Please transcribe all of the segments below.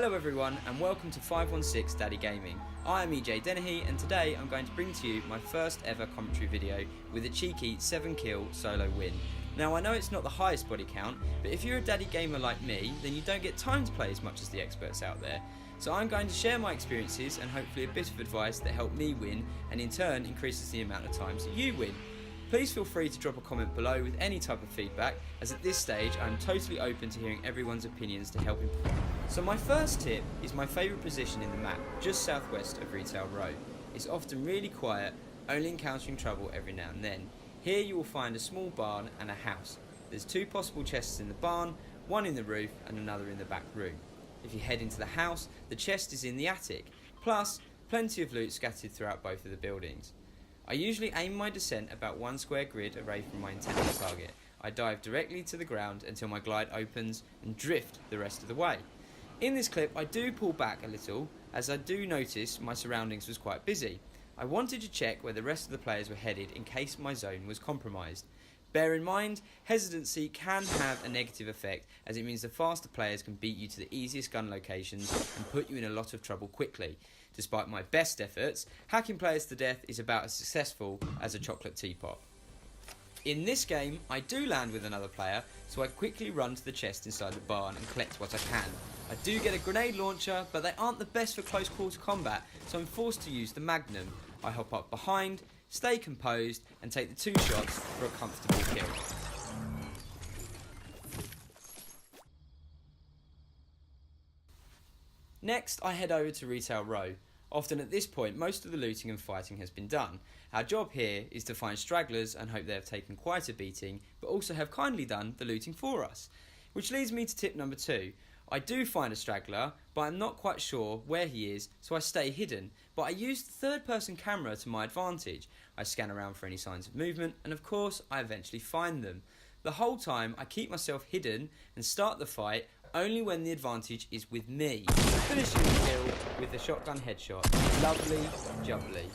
Hello everyone and welcome to 516 Daddy Gaming. I am EJ Dennehy and today I'm going to bring to you my first ever commentary video with a cheeky 7 kill solo win. Now I know it's not the highest body count, but if you're a daddy gamer like me, then you don't get time to play as much as the experts out there. So I'm going to share my experiences and hopefully a bit of advice that help me win and in turn increases the amount of times that you win. Please feel free to drop a comment below with any type of feedback, as at this stage I'm totally open to hearing everyone's opinions to help improve. So my first tip is my favourite position in the map, just southwest of Retail Row. It's often really quiet, only encountering trouble every now and then. Here you will find a small barn and a house. There's 2 possible chests in the barn, one in the roof and another in the back room. If you head into the house, the chest is in the attic, plus plenty of loot scattered throughout both of the buildings. I usually aim my descent about 1 square grid away from my intended target. I dive directly to the ground until my glide opens and drift the rest of the way. In this clip I do pull back a little, as I do notice my surroundings was quite busy. I wanted to check where the rest of the players were headed in case my zone was compromised. Bear in mind, hesitancy can have a negative effect, as it means the faster players can beat you to the easiest gun locations and put you in a lot of trouble quickly. Despite my best efforts, hacking players to death is about as successful as a chocolate teapot. In this game, I do land with another player, so I quickly run to the chest inside the barn and collect what I can. I do get a grenade launcher, but they aren't the best for close quarter combat, so I'm forced to use the Magnum. I hop up behind, stay composed, and take the 2 shots for a comfortable kill. Next, I head over to Retail Row. Often at this point, most of the looting and fighting has been done. Our job here is to find stragglers and hope they have taken quite a beating, but also have kindly done the looting for us. Which leads me to tip number 2. I do find a straggler, but I'm not quite sure where he is, so I stay hidden. But I use the third-person camera to my advantage. I scan around for any signs of movement, and of course, I eventually find them. The whole time, I keep myself hidden and start the fight only when the advantage is with me, finishing the kill with the shotgun headshot. Lovely jubbly.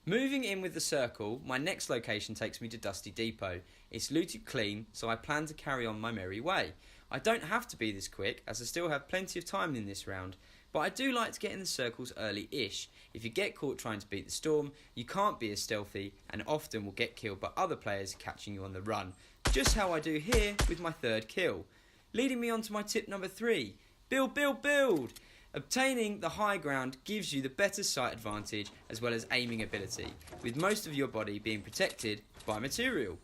Moving in with the circle, my next location takes me to Dusty Depot. It's looted clean, so I plan to carry on my merry way. I don't have to be this quick, as I still have plenty of time in this round, but I do like to get in the circles early-ish. If you get caught trying to beat the storm, you can't be as stealthy and often will get killed by other players catching you on the run. Just how I do here with my 3rd kill. Leading me on to my tip number 3. Build, build, build! Obtaining the high ground gives you the better sight advantage as well as aiming ability, with most of your body being protected by material.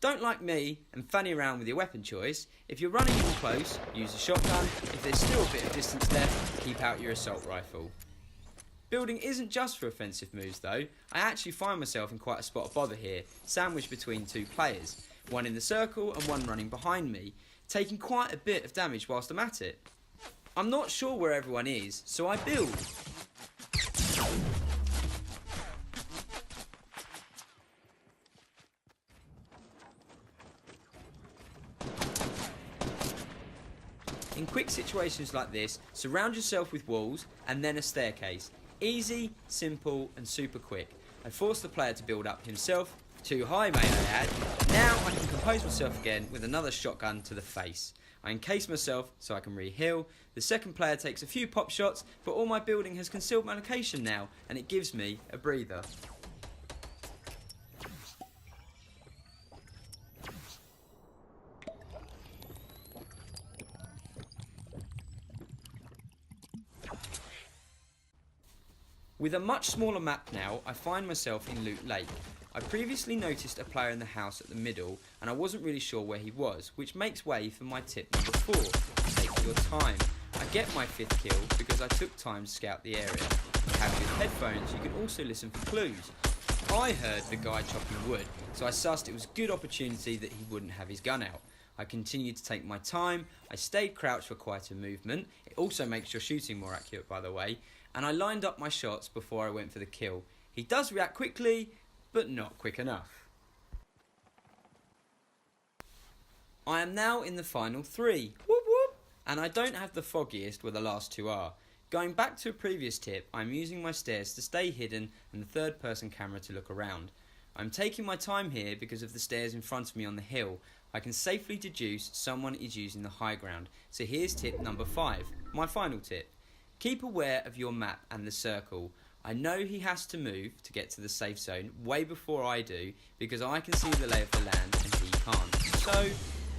Don't like me and fanny around with your weapon choice. If you're running in close, use a shotgun. If there's still a bit of distance left, keep out your assault rifle. Building isn't just for offensive moves though. I actually find myself in quite a spot of bother here, sandwiched between 2 players, one in the circle and one running behind me, taking quite a bit of damage whilst I'm at it. I'm not sure where everyone is, so I build. In quick situations like this, surround yourself with walls and then a staircase. Easy, simple and super quick. I force the player to build up himself, too high may I add. Now I can compose myself again with another shotgun to the face. I encase myself so I can re-heal. The second player takes a few pop shots, but all my building has concealed my location now and it gives me a breather. With a much smaller map now, I find myself in Loot Lake. I previously noticed a player in the house at the middle and I wasn't really sure where he was, which makes way for my tip number 4, take your time. I get my 5th kill because I took time to scout the area. If you have good headphones, you can also listen for clues. I heard the guy chopping wood, so I sussed it was a good opportunity that he wouldn't have his gun out. I continued to take my time, I stayed crouched for quite a movement, it also makes your shooting more accurate by the way, and I lined up my shots before I went for the kill. He does react quickly, but not quick enough. I am now in the final 3, whoop whoop, and I don't have the foggiest where the last 2 are. Going back to a previous tip, I'm using my stairs to stay hidden and the 3rd person camera to look around. I'm taking my time here because of the stairs in front of me on the hill. I can safely deduce someone is using the high ground. So here's tip number 5, my final tip. Keep aware of your map and the circle. I know he has to move to get to the safe zone way before I do because I can see the lay of the land and he can't. So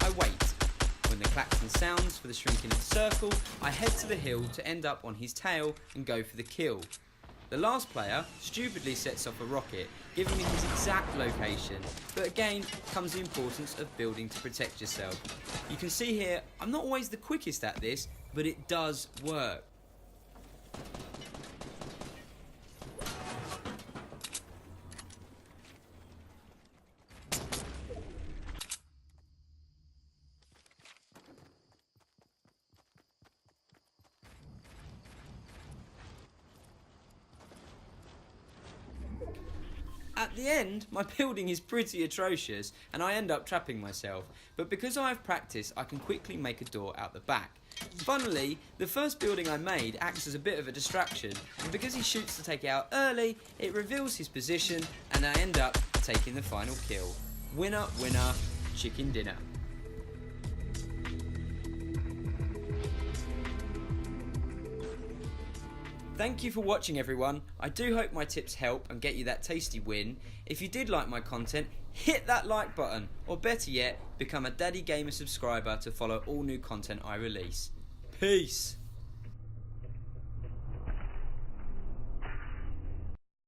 I wait. When the klaxon sounds for the shrinking of the circle, I head to the hill to end up on his tail and go for the kill. The last player stupidly sets off a rocket, giving me his exact location, but again comes the importance of building to protect yourself. You can see here, I'm not always the quickest at this, but it does work. At the end, my building is pretty atrocious and I end up trapping myself, but because I have practice I can quickly make a door out the back. Funnily, the first building I made acts as a bit of a distraction, and because he shoots to take it out early, it reveals his position and I end up taking the final kill. Winner, winner, chicken dinner. Thank you for watching everyone. I do hope my tips help and get you that tasty win. If you did like my content, hit that like button, or better yet, become a Daddy Gamer subscriber to follow all new content I release. Peace!